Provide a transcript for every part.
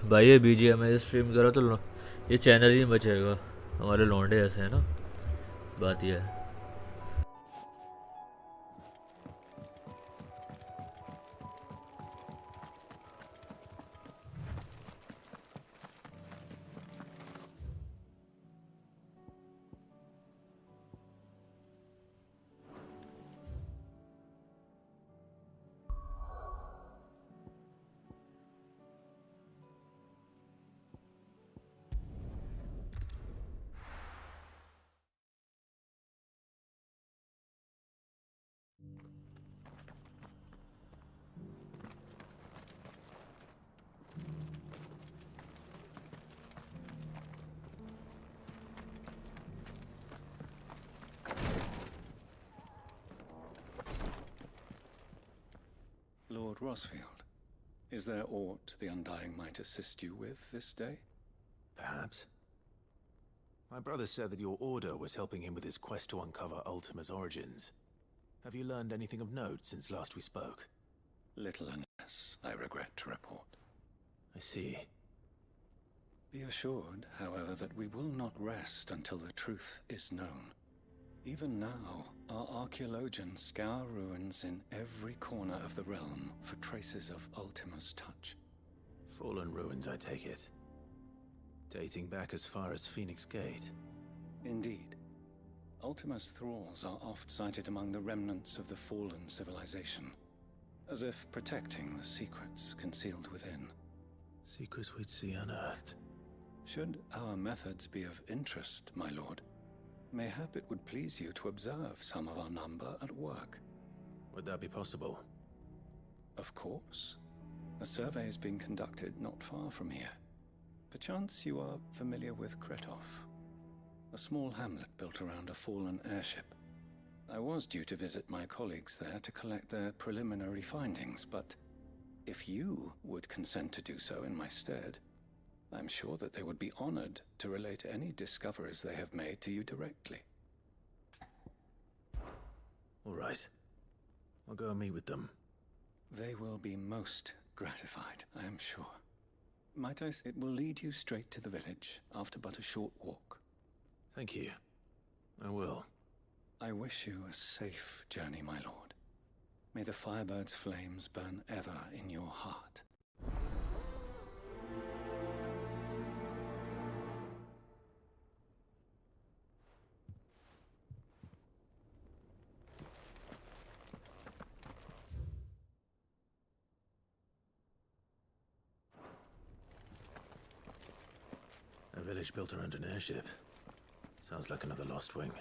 भाई ये बीजीएम में स्ट्रीम करो तो ये चैनल ही नहीं बचेगा। हमारे लौंडे ऐसे हैं ना, बात ये है। Lord Rosfield, is there aught the Undying might assist you with this day? Perhaps. My brother said that your order was helping him with his quest to uncover Ultima's origins. Have you learned anything of note since last we spoke? Little unless, I regret to report. I see. Be assured, however, that we will not rest until the truth is known. Even now, our archaeologians scour ruins in every corner of the realm for traces of Ultima's touch. Fallen ruins, I take it. Dating back as far as Phoenix Gate. Indeed. Ultima's thralls are oft sighted among the remnants of the fallen civilization, as if protecting the secrets concealed within. Secrets we'd see unearthed. Should our methods be of interest, my lord, mayhap it would please you to observe some of our number at work. Would that be possible? Of course. A survey is being conducted not far from here. Perchance you are familiar with Kretov, a small hamlet built around a fallen airship. I was due to visit my colleagues there to collect their preliminary findings, but if you would consent to do so in my stead, I'm sure that they would be honored to relate any discoveries they have made to you directly. All right. I'll go and meet with them. They will be most gratified, I am sure. Might I say it will lead you straight to the village after but a short walk. Thank you. I will. I wish you a safe journey, my lord. May the Firebird's flames burn ever in your heart. A village built around an airship. Sounds like another lost wing.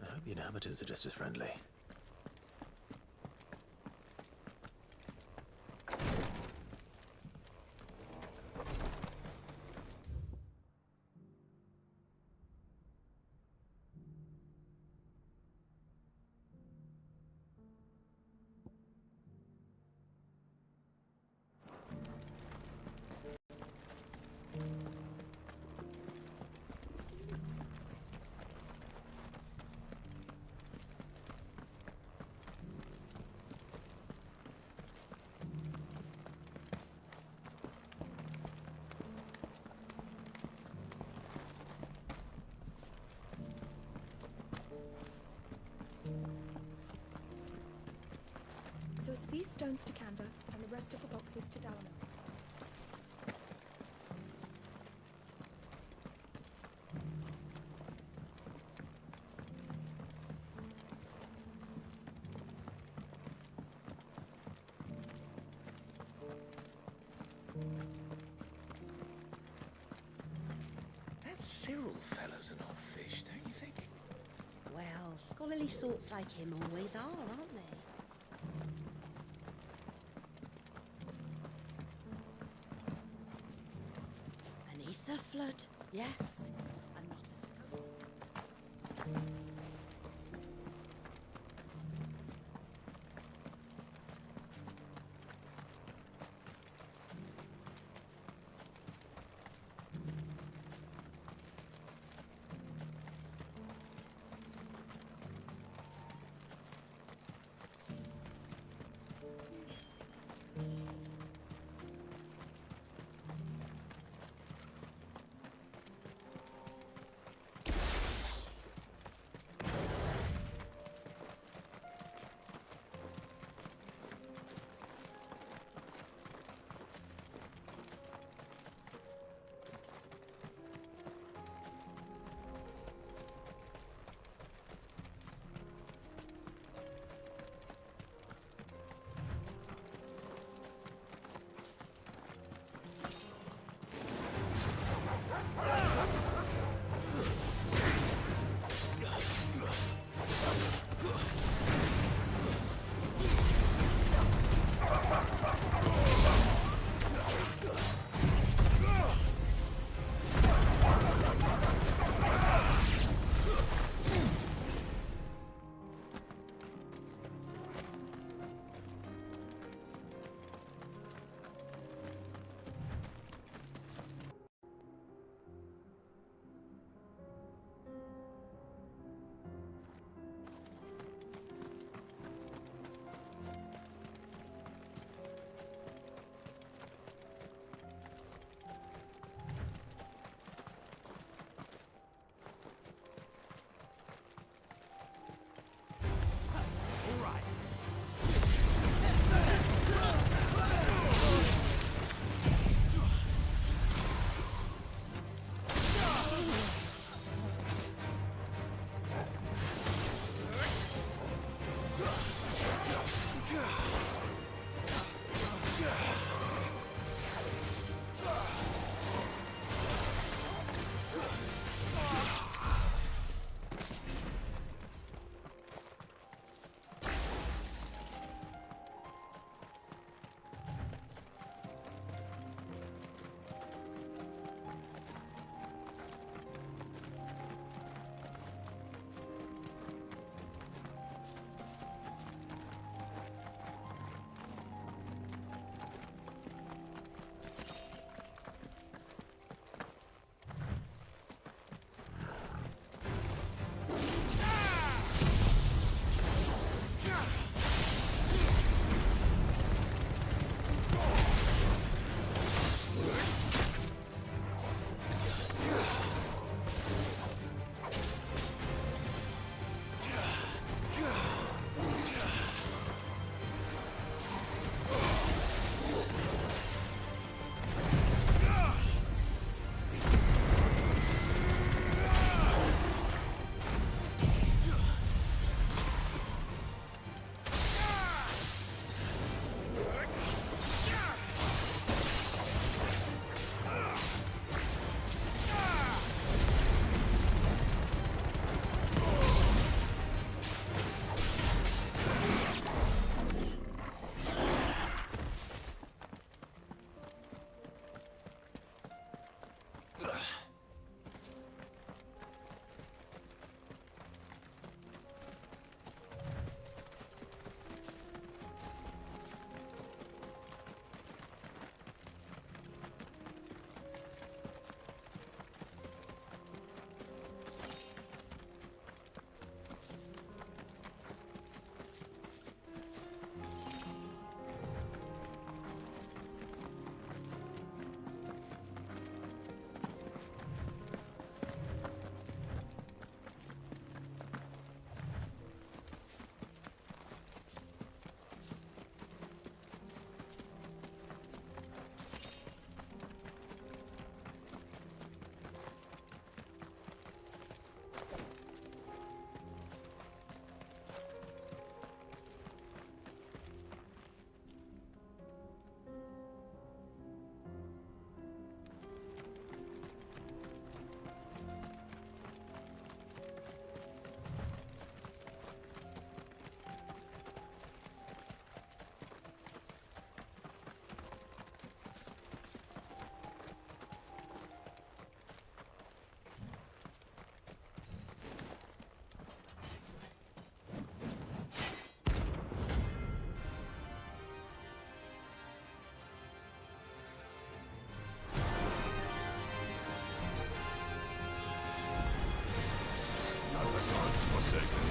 I hope the inhabitants are just as friendly. So it's these stones to Canva, and the rest of the boxes to Dalamo. That Cyril fella's an odd fish, don't you think? Well, scholarly sorts like him always are, aren't they? An ether flood, yes, and not a stone.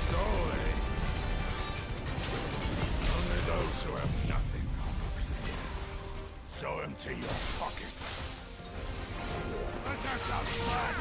soul, eh? Only those who have nothing. So empty your pockets. Let's have some fun!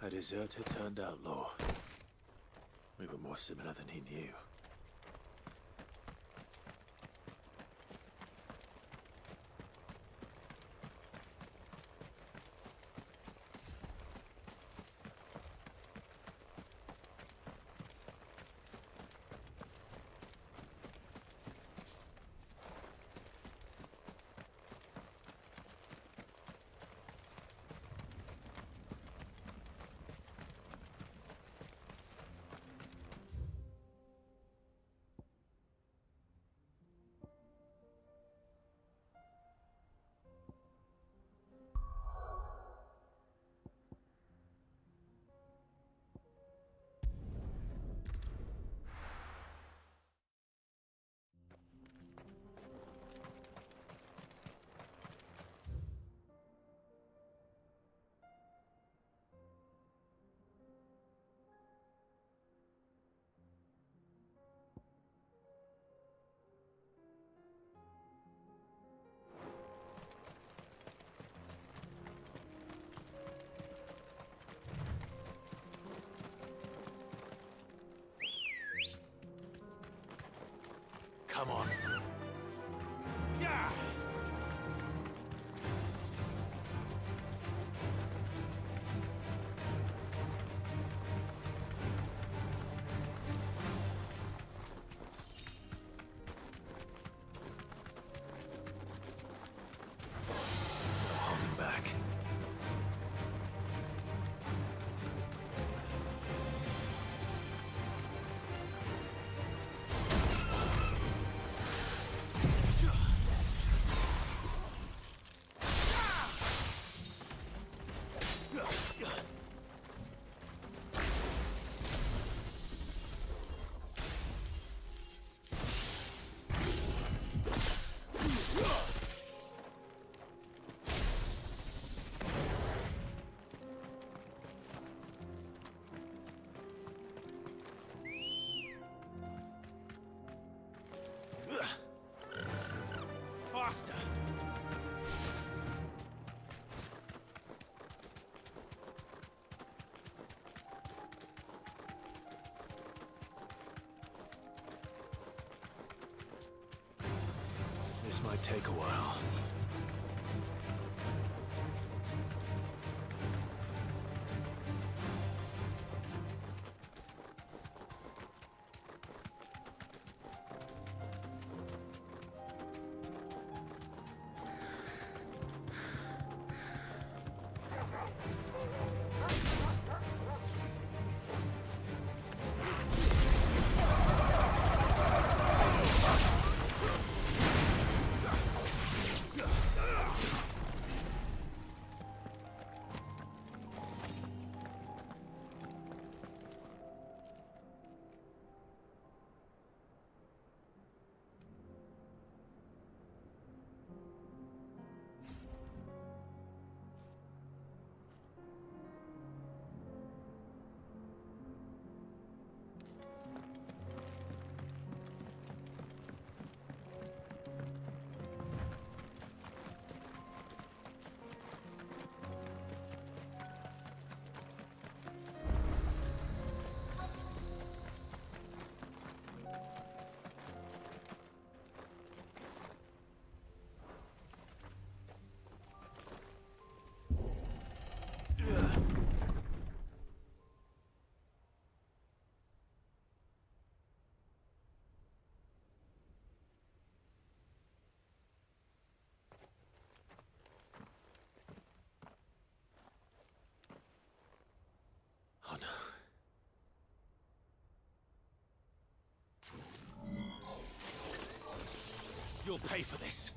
A deserter turned outlaw. We were more similar than he knew. Come on. Yeah! Holding back. might take a while. Oh no. You'll pay for this.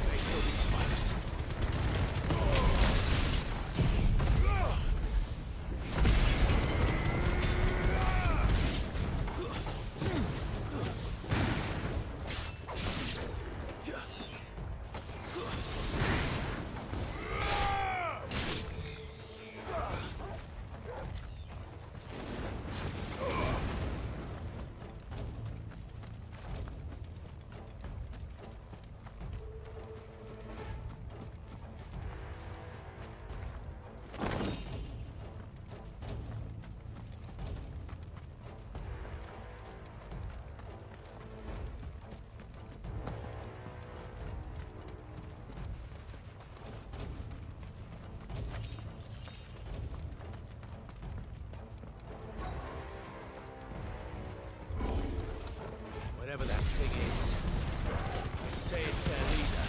May still be survivors. Whatever that thing is, I'd say it's their leader.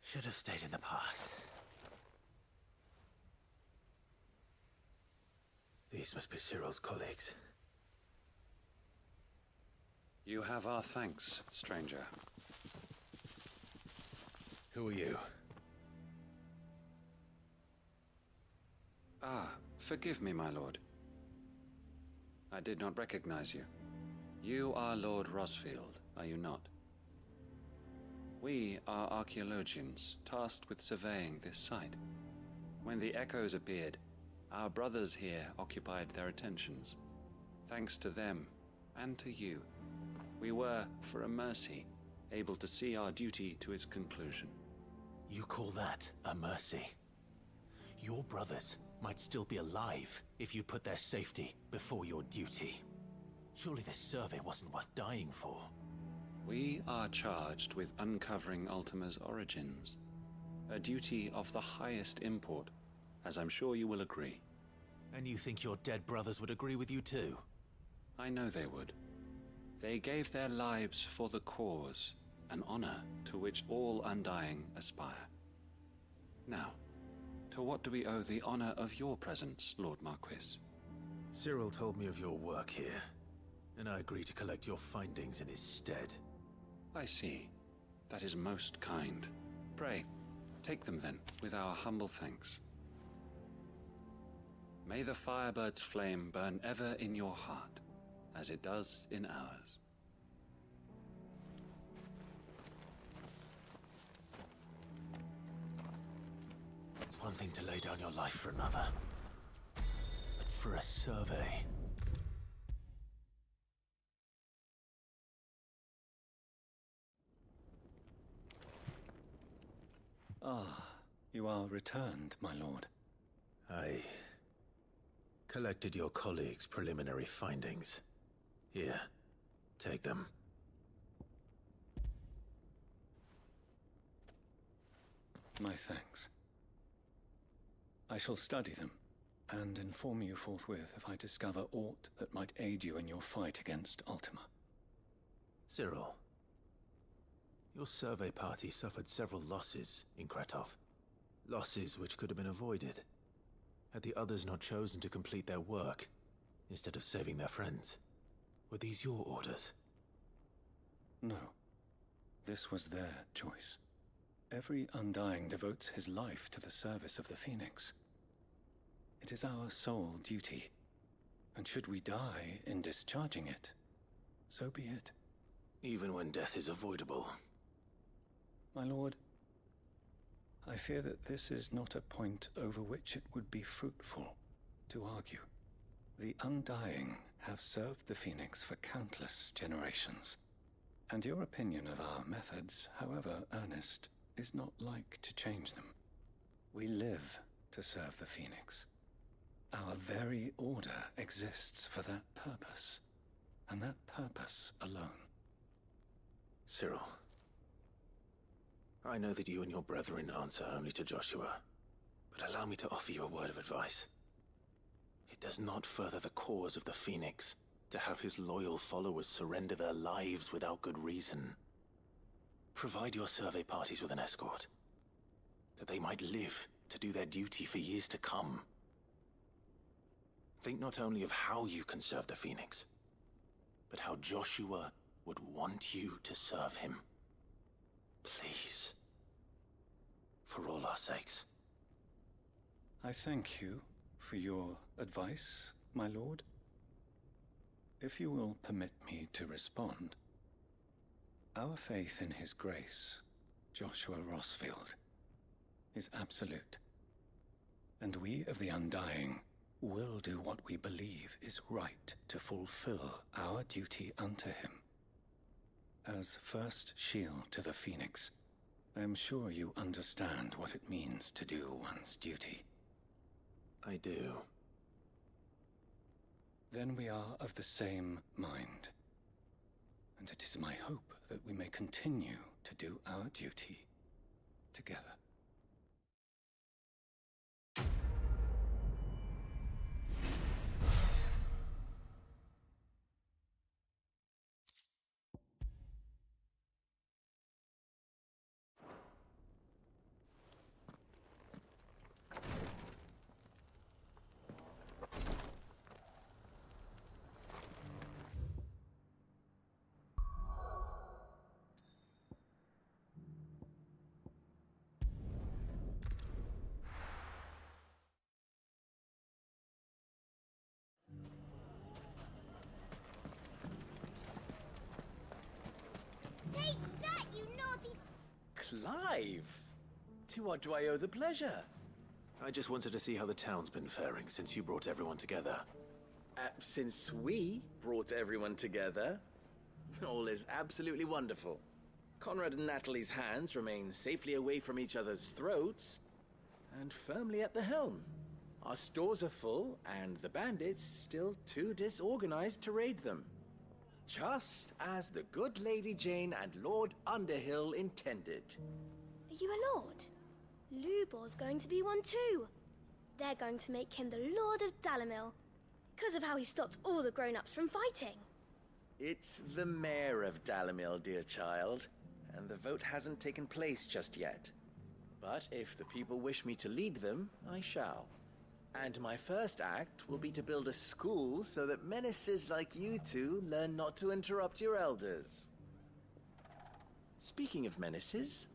Should have stayed in the past. These must be Cyril's colleagues. You have our thanks, stranger. Who are you? Ah, forgive me, my lord. I did not recognize you. You are Lord Rosfield, are you not? We are archaeologians, tasked with surveying this site. When the echoes appeared, our brothers here occupied their attentions. Thanks to them, and to you, we were, for a mercy, able to see our duty to its conclusion. You call that a mercy? Your brothers might still be alive if you put their safety before your duty. Surely this survey wasn't worth dying for. We are charged with uncovering Ultima's origins, a duty of the highest import, as I'm sure you will agree. And you think your dead brothers would agree with you too? I know they would. They gave their lives for the cause, an honor to which all Undying aspire. Now, to what do we owe the honor of your presence, Lord Marquis? Cyril told me of your work here, and I agree to collect your findings in his stead. I see. That is most kind. Pray, take them then, with our humble thanks. May the Firebird's flame burn ever in your heart, as it does in ours. It's one thing to lay down your life for another, but for a survey... Ah, you are returned, my lord. I collected your colleagues' preliminary findings. Here, take them. My thanks. I shall study them, and inform you forthwith if I discover aught that might aid you in your fight against Ultima. Cyril, your survey party suffered several losses in Kretov. Losses which could have been avoided, had the others not chosen to complete their work, instead of saving their friends. Were these your orders? No. This was their choice. Every Undying devotes his life to the service of the Phoenix. It is our sole duty, and should we die in discharging it, so be it. Even when death is avoidable. My lord, I fear that this is not a point over which it would be fruitful to argue. The Undying have served the Phoenix for countless generations, and your opinion of our methods, however earnest, is not like to change them. We live to serve the Phoenix. Our very order exists for that purpose, and that purpose alone. Cyril, I know that you and your brethren answer only to Joshua, but allow me to offer you a word of advice. It does not further the cause of the Phoenix to have his loyal followers surrender their lives without good reason. Provide your survey parties with an escort, that they might live to do their duty for years to come. Think not only of how you can serve the Phoenix, but how Joshua would want you to serve him. Please. For all our sakes. I thank you for your advice, my lord. If you will permit me to respond, our faith in his grace, Joshua Rosfield, is absolute. And we of the Undying will do what we believe is right to fulfill our duty unto him. As first shield to the Phoenix, I am sure you understand what it means to do one's duty. I do. Then we are of the same mind. And it is my hope that we may continue to do our duty together. Clive! To what do I owe the pleasure? I just wanted to see how the town's been faring since you brought everyone together. Since we brought everyone together, all is absolutely wonderful. Conrad and Natalie's hands remain safely away from each other's throats and firmly at the helm. Our stores are full, and the bandits still too disorganized to raid them. Just as the good Lady Jane and Lord Underhill intended. Are you a lord? Lubor's going to be one too. They're going to make him the Lord of Dalamil, because of how he stopped all the grown-ups from fighting. It's the mayor of Dalamil, dear child, and the vote hasn't taken place just yet. But if the people wish me to lead them, I shall. And my first act will be to build a school so that menaces like you two learn not to interrupt your elders. Speaking of menaces,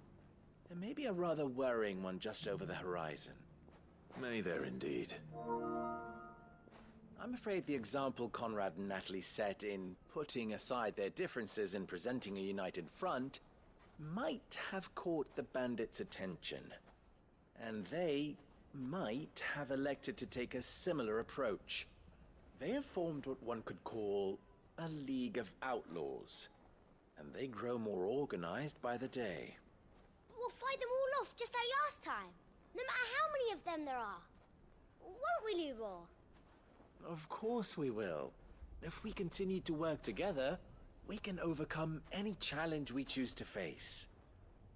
there may be a rather worrying one just over the horizon. May there indeed. I'm afraid the example Conrad and Natalie set in putting aside their differences and presenting a united front might have caught the bandits' attention. And they might have elected to take a similar approach. They have formed what one could call a League of Outlaws, and they grow more organized by the day. But we'll fight them all off just like last time, no matter how many of them there are. Won't we, Lubor? Of course we will. If we continue to work together, we can overcome any challenge we choose to face.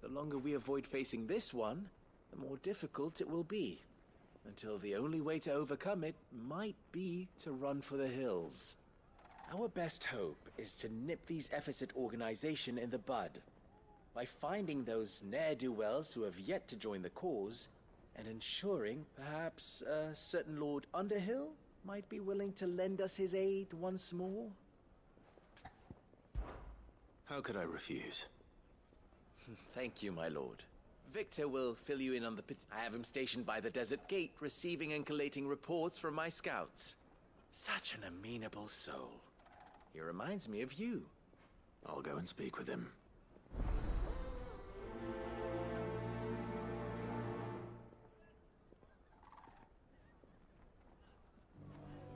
The longer we avoid facing this one, the more difficult it will be. Until the only way to overcome it might be to run for the hills. Our best hope is to nip these efforts at organization in the bud. By finding those ne'er-do-wells who have yet to join the cause, and ensuring perhaps a certain Lord Underhill might be willing to lend us his aid once more. How could I refuse? Thank you, my lord. Victor will fill you in on the pit. I have him stationed by the desert gate, receiving and collating reports from my scouts. Such an amenable soul. He reminds me of you. I'll go and speak with him.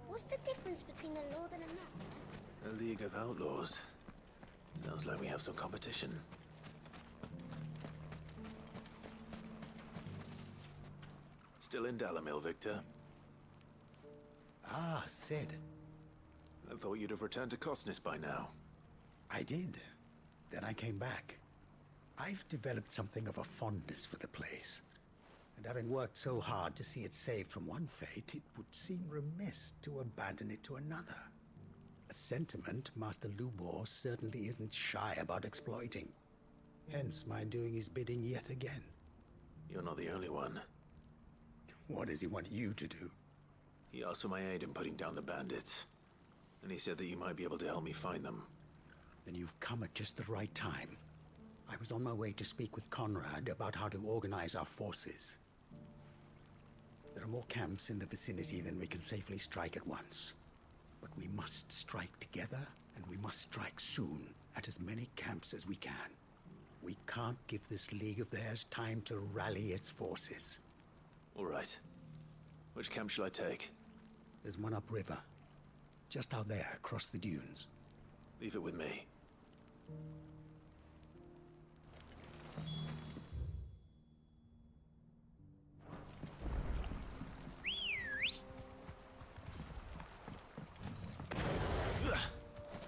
What's the difference between a lord and a man? A League of Outlaws. Sounds like we have some competition. Still in Dalamil, Victor? Ah, Sid. I thought you'd have returned to Cosnis by now. I did. Then I came back. I've developed something of a fondness for the place. And having worked so hard to see it saved from one fate, it would seem remiss to abandon it to another. A sentiment Master Lubor certainly isn't shy about exploiting. Hence my doing his bidding yet again. You're not the only one. What does he want you to do? He asked for my aid in putting down the bandits. And he said that you might be able to help me find them. Then you've come at just the right time. I was on my way to speak with Conrad about how to organize our forces. There are more camps in the vicinity than we can safely strike at once. But we must strike together, and we must strike soon at as many camps as we can. We can't give this league of theirs time to rally its forces. All right. Which camp shall I take? There's one upriver. Just out there, across the dunes. Leave it with me.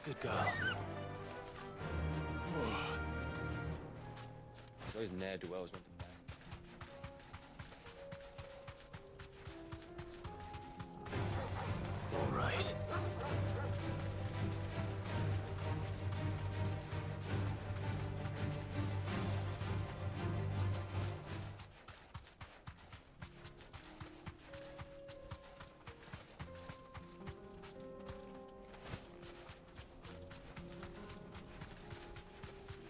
Good girl. Those ne'er-do-wells want them back. All right.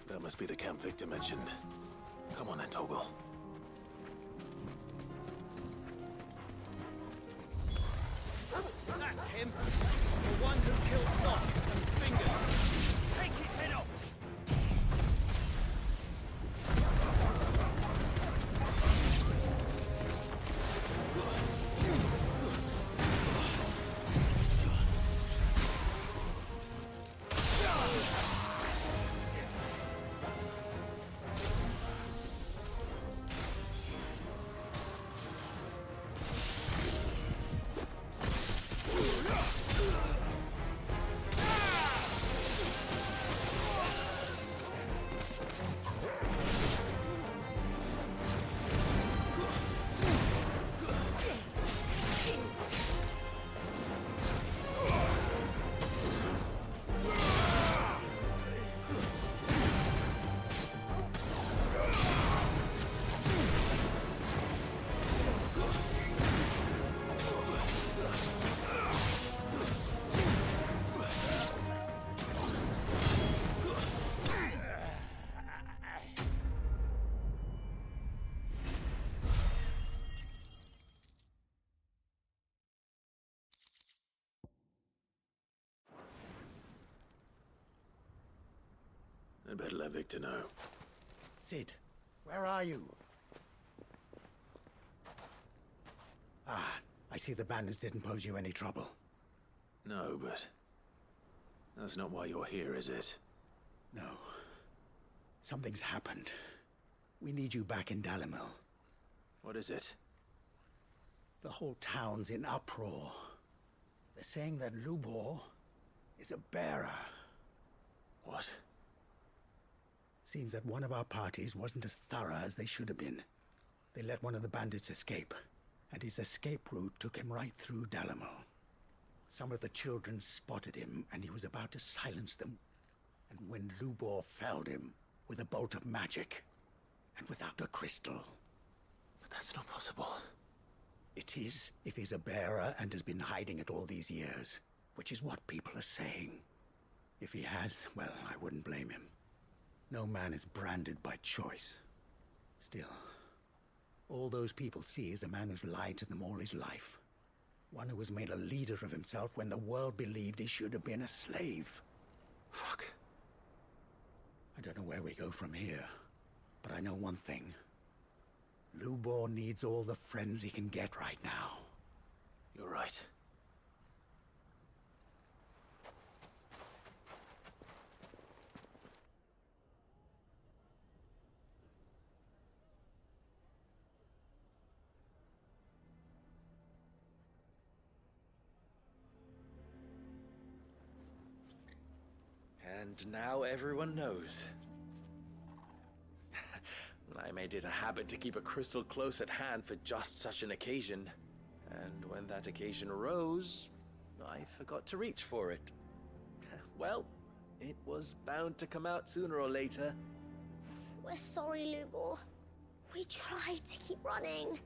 That must be the camp Victor mentioned. Come on then, Toggle. That's him! The one who killed Locke and Finger! Take his head off! I'd better let Victor know. Sid, where are you? Ah, I see the bandits didn't pose you any trouble. No, but that's not why you're here, is it? No. Something's happened. We need you back in Dalimil. What is it? The whole town's in uproar. They're saying that Lubor is a bearer. What? Seems that one of our parties wasn't as thorough as they should have been. They let one of the bandits escape, and his escape route took him right through Dalimil. Some of the children spotted him, and he was about to silence them. And when Lubor felled him with a bolt of magic, and without a crystal. But that's not possible. It is, if he's a bearer and has been hiding it all these years, which is what people are saying. If he has, well, I wouldn't blame him. No man is branded by choice. Still, all those people see is a man who's lied to them all his life. One who was made a leader of himself when the world believed he should have been a slave. Fuck. I don't know where we go from here, but I know one thing. Lubor needs all the friends he can get right now. You're right. And now everyone knows. I made it a habit to keep a crystal close at hand for just such an occasion. And when that occasion arose, I forgot to reach for it. Well, it was bound to come out sooner or later. We're sorry, Lubor. We tried to keep running.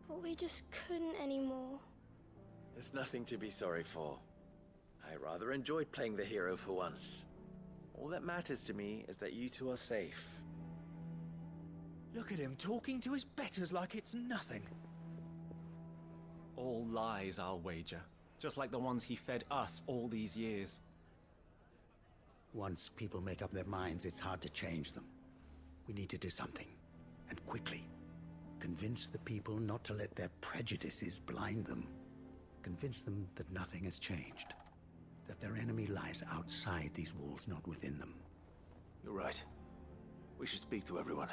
But we just couldn't anymore. There's nothing to be sorry for. I rather enjoyed playing the hero for once. All that matters to me is that you two are safe. Look at him talking to his betters like it's nothing. All lies, I'll wager. Just like the ones he fed us all these years. Once people make up their minds, it's hard to change them. We need to do something, and quickly. Convince the people not to let their prejudices blind them. Convince them that nothing has changed. That their enemy lies outside these walls, not within them. You're right. We should speak to everyone.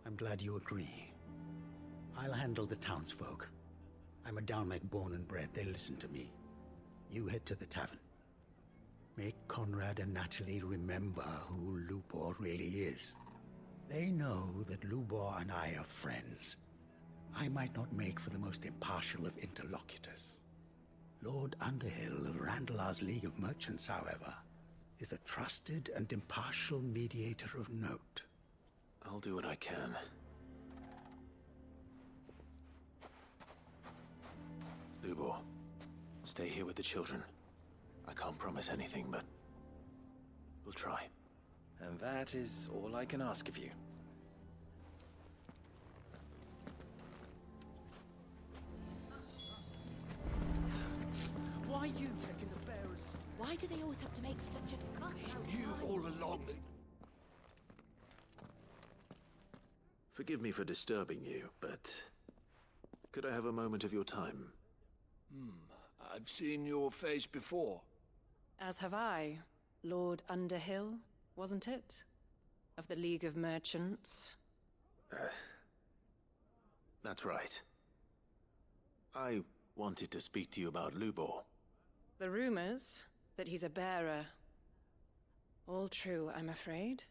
I'm glad you agree. I'll handle the townsfolk. I'm a Dalmec born and bred. They listen to me. You head to the tavern. Make Conrad and Natalie remember who Lubor really is. They know that Lubor and I are friends. I might not make for the most impartial of interlocutors. Lord Underhill of Randalar's League of Merchants, however, is a trusted and impartial mediator of note. I'll do what I can. Lubor, stay here with the children. I can't promise anything, but we'll try. And that is all I can ask of you. Why are you taking the bearers? Why do they always have to make such a fuss? You all along. Forgive me for disturbing you, but could I have a moment of your time? I've seen your face before. As have I. Lord Underhill, wasn't it? Of the League of Merchants. That's right. I wanted to speak to you about Lubor. The rumors that he's a bearer. All true, I'm afraid.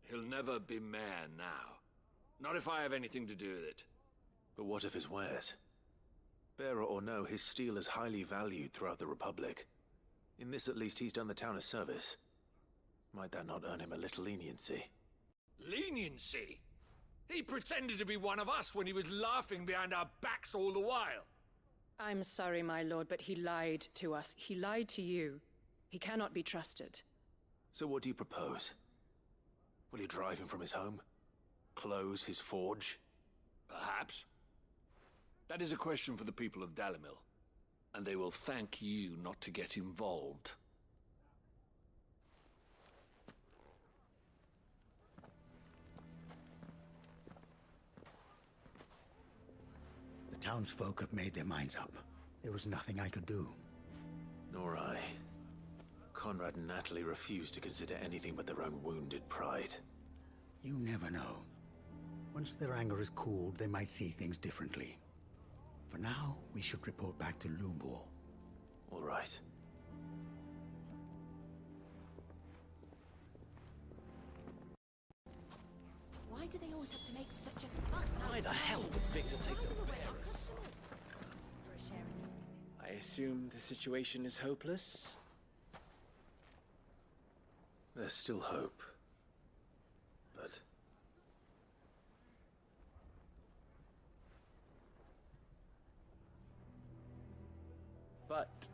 He'll never be mayor now. Not if I have anything to do with it. But what of his wares? Bearer or no, his steel is highly valued throughout the Republic. In this at least, he's done the town a service. Might that not earn him a little leniency? Leniency? He pretended to be one of us when he was laughing behind our backs all the while. I'm sorry, my lord, but he lied to us. He lied to you. He cannot be trusted. So what do you propose? Will you drive him from his home? Close his forge? Perhaps. That is a question for the people of Dalimil. And they will thank you not to get involved. townsfolk have made their minds up. There was nothing I could do. Nor I. Conrad and Natalie refused to consider anything but their own wounded pride. You never know. Once their anger is cooled, they might see things differently. For now, we should report back to Lubor. All right. Why do they always have to make such a fuss? Why the hell would Victor take the bearers? For a sharing. I assume the situation is hopeless? There's still hope. But... But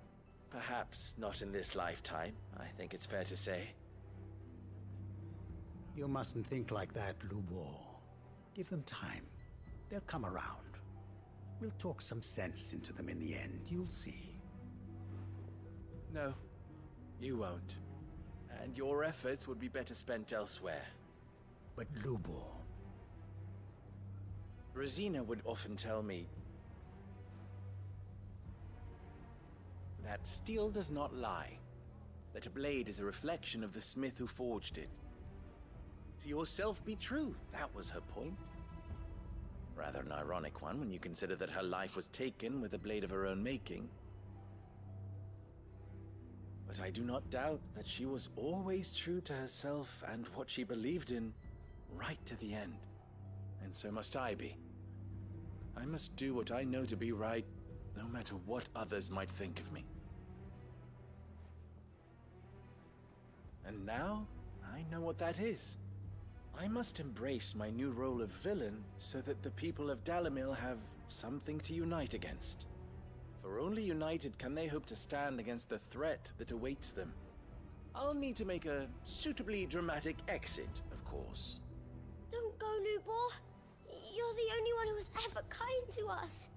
perhaps not in this lifetime, I think it's fair to say. You mustn't think like that, Lubor. Give them time. They'll come around. We'll talk some sense into them in the end, you'll see. No, you won't. And your efforts would be better spent elsewhere. But Lubor... Rosina would often tell me that steel does not lie, that a blade is a reflection of the smith who forged it. To yourself be true, that was her point. Rather an ironic one when you consider that her life was taken with a blade of her own making. But I do not doubt that she was always true to herself and what she believed in, right to the end. And so must I be. I must do what I know to be right, no matter what others might think of me. And now, I know what that is. I must embrace my new role of villain so that the people of Dalimil have something to unite against. For only united can they hope to stand against the threat that awaits them. I'll need to make a suitably dramatic exit, of course. Don't go, Lubor. You're the only one who was ever kind to us.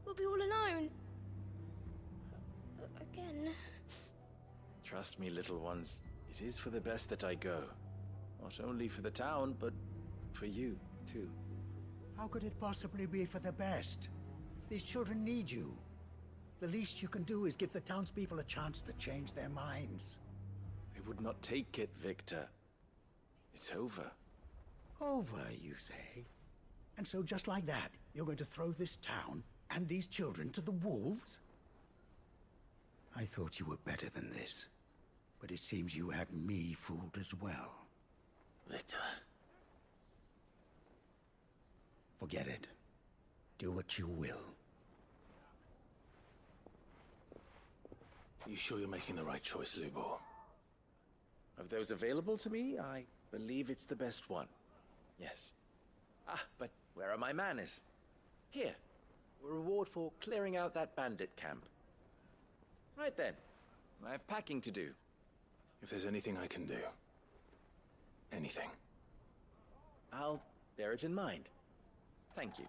We'll be all alone. Again. Trust me, little ones. It is for the best that I go. Not only for the town, but for you, too. How could it possibly be for the best? These children need you. The least you can do is give the townspeople a chance to change their minds. They would not take it, Victor. It's over. Over, you say? And so just like that, you're going to throw this town and these children to the wolves? I thought you were better than this. But it seems you had me fooled as well. Victor. Forget it. Do what you will. You sure you're making the right choice, Lubor? Of those available to me, I believe it's the best one. Yes. Ah, but where are my manners? Here. A reward for clearing out that bandit camp. Right then. I have packing to do. If there's anything I can do. Anything. I'll bear it in mind. Thank you.